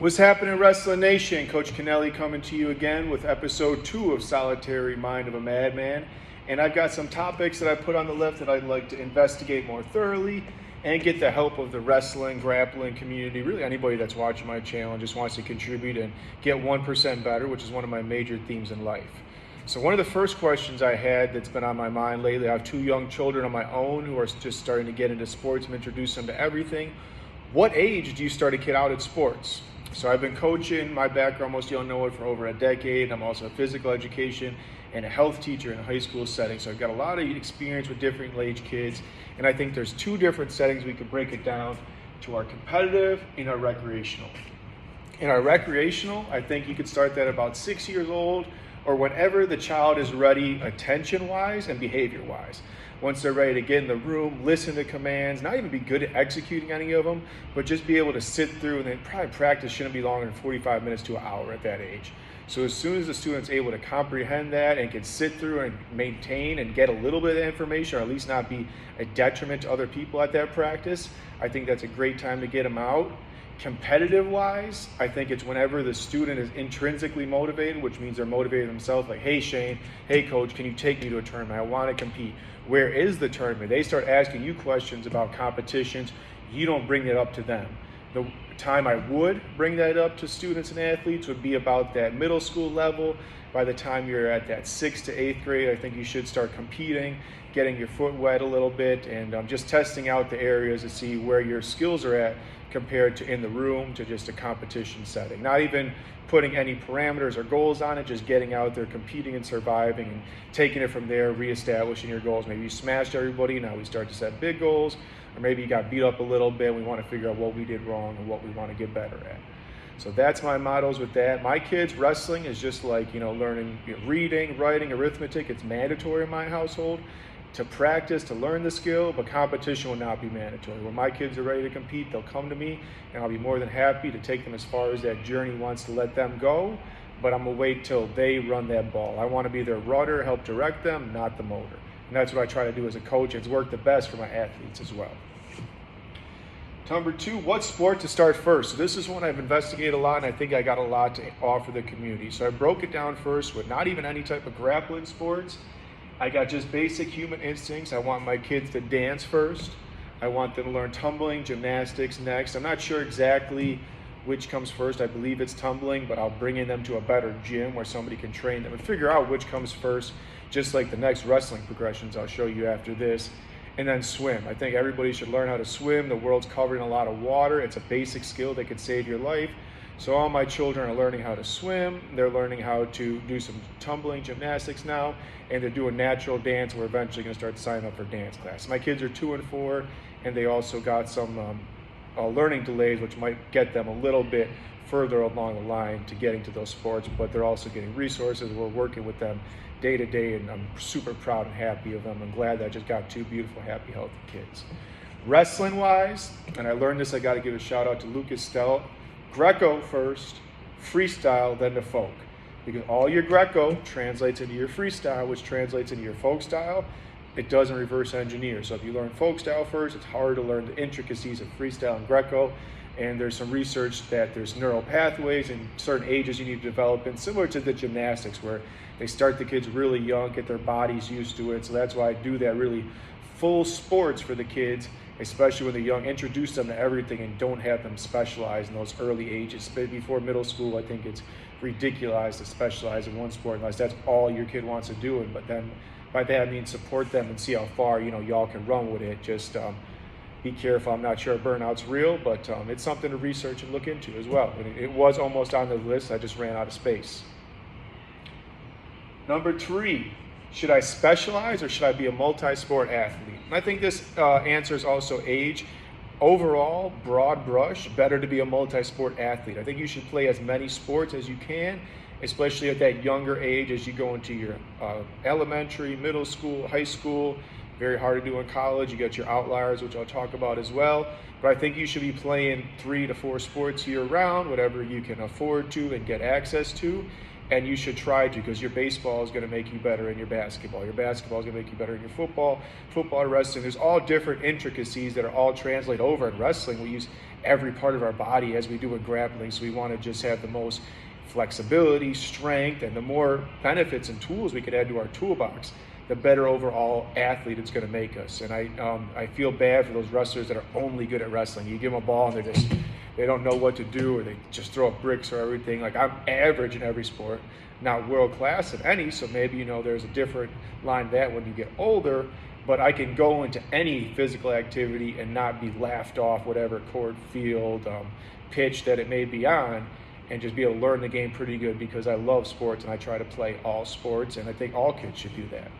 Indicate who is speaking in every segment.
Speaker 1: What's happening, Wrestling Nation? Coach Kennelly coming to you again with episode 2 of Solitary Mind of a Madman. And I've got some topics that I put on the list that I'd like to investigate more thoroughly and get the help of the wrestling, grappling community, really anybody that's watching my channel and just wants to contribute and get 1% better, which is one of my major themes in life. So one of the first questions I had that's been on my mind lately, I have 2 young children of my own who are just starting to get into sports and introduce them to everything. What age do you start a kid out at sports? So I've been coaching, my background, most of y'all know it, for over a decade. I'm also a physical education and a health teacher in a high school setting. So I've got a lot of experience with different age kids. And I think there's 2 different settings we could break it down to: our competitive and our recreational. In our recreational, I think you could start that about 6 years old or whenever the child is ready attention-wise and behavior-wise. Once they're ready to get in the room, listen to commands, not even be good at executing any of them, but just be able to sit through, and then probably practice shouldn't be longer than 45 minutes to an hour at that age. So as soon as the student's able to comprehend that and can sit through and maintain and get a little bit of information, or at least not be a detriment to other people at that practice, I think that's a great time to get them out. Competitive wise, I think it's whenever the student is intrinsically motivated, which means they're motivated themselves, like, hey Shane, hey coach, can you take me to a tournament? I want to compete. Where is the tournament? They start asking you questions about competitions. You don't bring it up to them. The time I would bring that up to students and athletes would be about that middle school level. By the time you're at that 6th to 8th grade, I think you should start competing, getting your foot wet a little bit, and just testing out the areas to see where your skills are at compared to in the room to just a competition setting. Not even putting any parameters or goals on it, just getting out there, competing and surviving, and taking it from there, reestablishing your goals. Maybe you smashed everybody, now we start to set big goals, or maybe you got beat up a little bit, we want to figure out what we did wrong and what we want to get better at. So that's my mottos with that. My kids, wrestling is just like, learning reading, writing, arithmetic. It's mandatory in my household to practice, to learn the skill, but competition will not be mandatory. When my kids are ready to compete, they'll come to me, and I'll be more than happy to take them as far as that journey wants to let them go, but I'm gonna wait till they run that ball. I wanna be their rudder, help direct them, not the motor. And that's what I try to do as a coach. It's worked the best for my athletes as well. Number 2, what sport to start first? So this is one I've investigated a lot, and I think I got a lot to offer the community. So I broke it down first with not even any type of grappling sports. I got just basic human instincts. I want my kids to dance first. I want them to learn tumbling, gymnastics next. I'm not sure exactly which comes first. I believe it's tumbling, but I'll bring in them to a better gym where somebody can train them and figure out which comes first, just like the next wrestling progressions I'll show you after this. And then swim. I think everybody should learn how to swim. The world's covered in a lot of water. It's a basic skill that could save your life. So all my children are learning how to swim, they're learning how to do some tumbling, gymnastics now, and they're doing natural dance. We're eventually gonna start signing up for dance class. My kids are 2 and 4, and they also got some learning delays, which might get them a little bit further along the line to getting to those sports, but they're also getting resources. We're working with them day to day, and I'm super proud and happy of them. I'm glad that I just got 2 beautiful, happy, healthy kids. Wrestling wise, and I learned this, I gotta give a shout out to Lucas Stell. Greco first, freestyle, then the folk. Because all your Greco translates into your freestyle, which translates into your folk style. It doesn't reverse engineer. So if you learn folk style first, it's hard to learn the intricacies of freestyle and Greco. And there's some research that there's neural pathways and certain ages you need to develop in, similar to the gymnastics, where they start the kids really young, get their bodies used to it. So that's why I do that really full sports for the kids, especially when they're young, introduce them to everything and don't have them specialize in those early ages. Before middle school, I think it's ridiculous to specialize in one sport unless that's all your kid wants to do. But then by that I mean support them and see how far y'all can run with it. Just be careful. I'm not sure burnout's real, but it's something to research and look into as well. And it was almost on the list. I just ran out of space. Number 3. Should I specialize or should I be a multi-sport athlete? And I think this answer is also age. Overall, broad brush, better to be a multi-sport athlete. I think you should play as many sports as you can, especially at that younger age as you go into your elementary, middle school, high school. Very hard to do in college. You got your outliers, which I'll talk about as well. But I think you should be playing 3 to 4 sports year round, whatever you can afford to and get access to. and you should try to, because your baseball is going to make you better in your basketball. Your basketball is going to make you better in your football. Football and wrestling, there's all different intricacies that are all translate over. In wrestling, we use every part of our body as we do in grappling, so we want to just have the most flexibility, strength, and the more benefits and tools we could add to our toolbox, the better overall athlete it's going to make us. And I feel bad for those wrestlers that are only good at wrestling. You give them a ball and they don't know what to do, or they just throw up bricks or everything. Like, I'm average in every sport, not world class in any, so maybe, there's a different line to that when you get older, but I can go into any physical activity and not be laughed off whatever court, field, pitch that it may be on, and just be able to learn the game pretty good, because I love sports and I try to play all sports, and I think all kids should do that.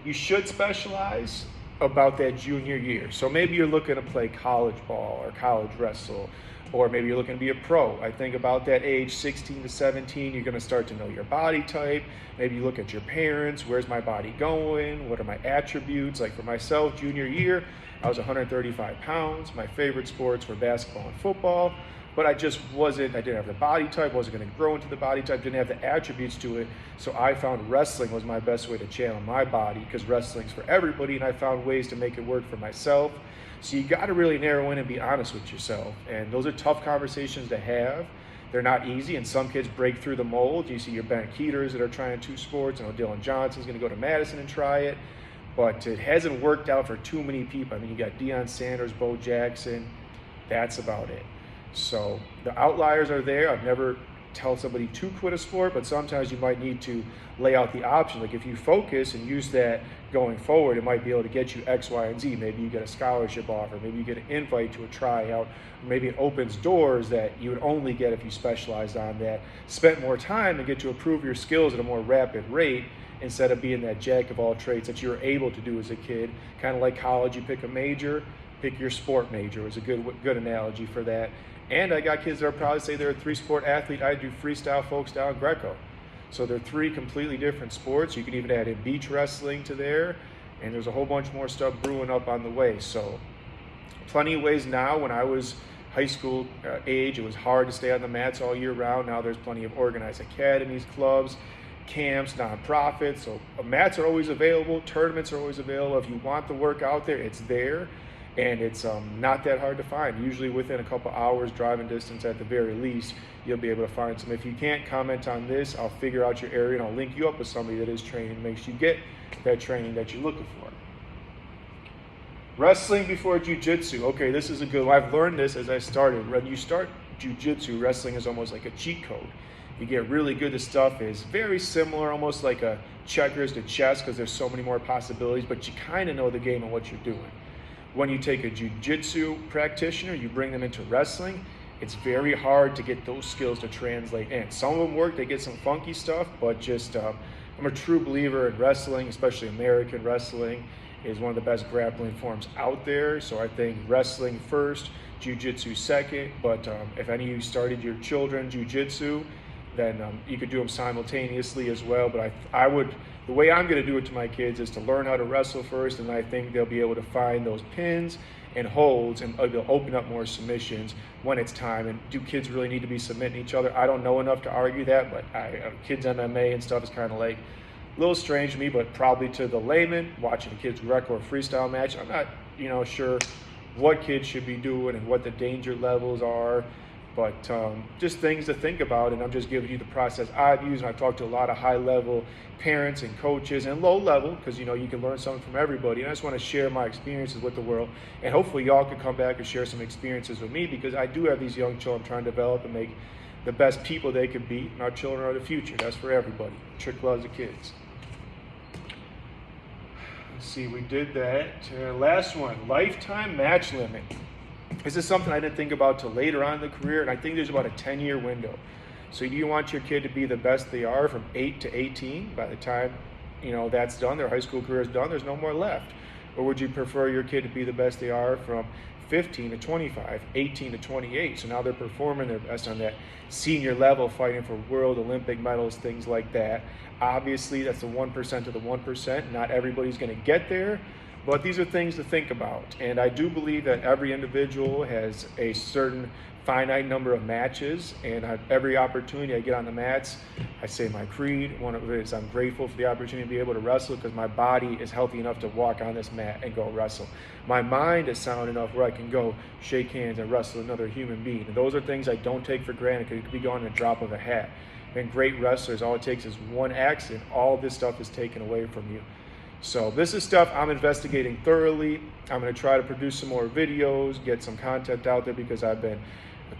Speaker 1: You should specialize about that junior year. So maybe you're looking to play college ball or college wrestle, or maybe you're looking to be a pro. I think about that age, 16 to 17, you're gonna start to know your body type. Maybe you look at your parents, where's my body going? What are my attributes? Like for myself, junior year, I was 135 pounds. My favorite sports were basketball and football, but I didn't have the body type, wasn't gonna grow into the body type, didn't have the attributes to it. So I found wrestling was my best way to channel my body, because wrestling's for everybody, and I found ways to make it work for myself. So you gotta really narrow in and be honest with yourself. And those are tough conversations to have. They're not easy, and some kids break through the mold. You see your Ben Keeters that are trying two sports. I know Dylan Johnson's gonna go to Madison and try it, but it hasn't worked out for too many people. I mean, you got Deion Sanders, Bo Jackson, that's about it. So the outliers are there. I've never tell somebody to quit a sport, but sometimes you might need to lay out the option. Like if you focus and use that going forward, it might be able to get you X, Y, and Z. Maybe you get a scholarship offer, maybe you get an invite to a tryout, or maybe it opens doors that you would only get if you specialized on that, spent more time and get to improve your skills at a more rapid rate, instead of being that jack of all trades that you were able to do as a kid. Kind of like college, you pick a major, pick your sport major is a good analogy for that. And I got kids that are proud to say they're a 3-sport athlete. I do freestyle, folk style, and Greco. So they're 3 completely different sports. You can even add in beach wrestling to there, and there's a whole bunch more stuff brewing up on the way. So plenty of ways now. When I was high school age, it was hard to stay on the mats all year round. Now there's plenty of organized academies, clubs, camps, nonprofits. So mats are always available. Tournaments are always available. If you want the work out there, it's there. And it's not that hard to find. Usually within a couple hours driving distance at the very least, you'll be able to find some. If you can't comment on this, I'll figure out your area and I'll link you up with somebody that is trained and makes you get that training that you're looking for. Wrestling before jiu-jitsu. Okay, this is a good one. I've learned this as I started. When you start jiu-jitsu, wrestling is almost like a cheat code. You get really good. The stuff is very similar, almost like a checkers to chess, because there's so many more possibilities, but you kind of know the game and what you're doing. When you take a jiu-jitsu practitioner, you bring them into wrestling, it's very hard to get those skills to translate in. Some of them work, they get some funky stuff, but just I'm a true believer in wrestling, especially American wrestling is one of the best grappling forms out there. So I think wrestling first, jiu-jitsu second, but if any of you started your children jiu-jitsu, then you could do them simultaneously as well. But I would, the way I'm going to do it to my kids is to learn how to wrestle first, and I think they'll be able to find those pins and holds, and they'll open up more submissions when it's time. And do kids really need to be submitting each other? I don't know enough to argue that, but kids MMA and stuff is kind of like a little strange to me, but probably to the layman watching a kid's Greco or freestyle match, I'm not sure what kids should be doing and what the danger levels are. But just things to think about, and I'm just giving you the process I've used. And I've talked to a lot of high-level parents and coaches, and low-level, because you can learn something from everybody. And I just want to share my experiences with the world, and hopefully y'all can come back and share some experiences with me, because I do have these young children I'm trying to develop and make the best people they can be. And our children are the future. That's for everybody. Trick loves the kids. Let's see, we did that. Last one, lifetime match limit. This is something I didn't think about till later on in the career, and I think there's about a 10-year window. So do you want your kid to be the best they are from 8 to 18? By the time that's done, their high school career is done, there's no more left. Or would you prefer your kid to be the best they are from 15 to 25, 18 to 28? So now they're performing their best on that senior level, fighting for world, Olympic medals, things like that. Obviously, that's the 1% of the 1%. Not everybody's going to get there. But these are things to think about. And I do believe that every individual has a certain finite number of matches, and every opportunity I get on the mats, I say my creed. One of it is I'm grateful for the opportunity to be able to wrestle because my body is healthy enough to walk on this mat and go wrestle. My mind is sound enough where I can go shake hands and wrestle another human being. And those are things I don't take for granted because it could be gone in a drop of a hat. And great wrestlers, all it takes is one accident. All this stuff is taken away from you. So this is stuff I'm investigating thoroughly. I'm going to try to produce some more videos, get some content out there because I've been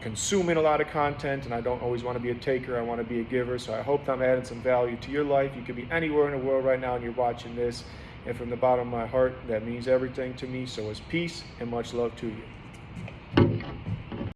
Speaker 1: consuming a lot of content and I don't always want to be a taker. I want to be a giver. So I hope that I'm adding some value to your life. You could be anywhere in the world right now and you're watching this. And from the bottom of my heart, that means everything to me. So it's peace and much love to you.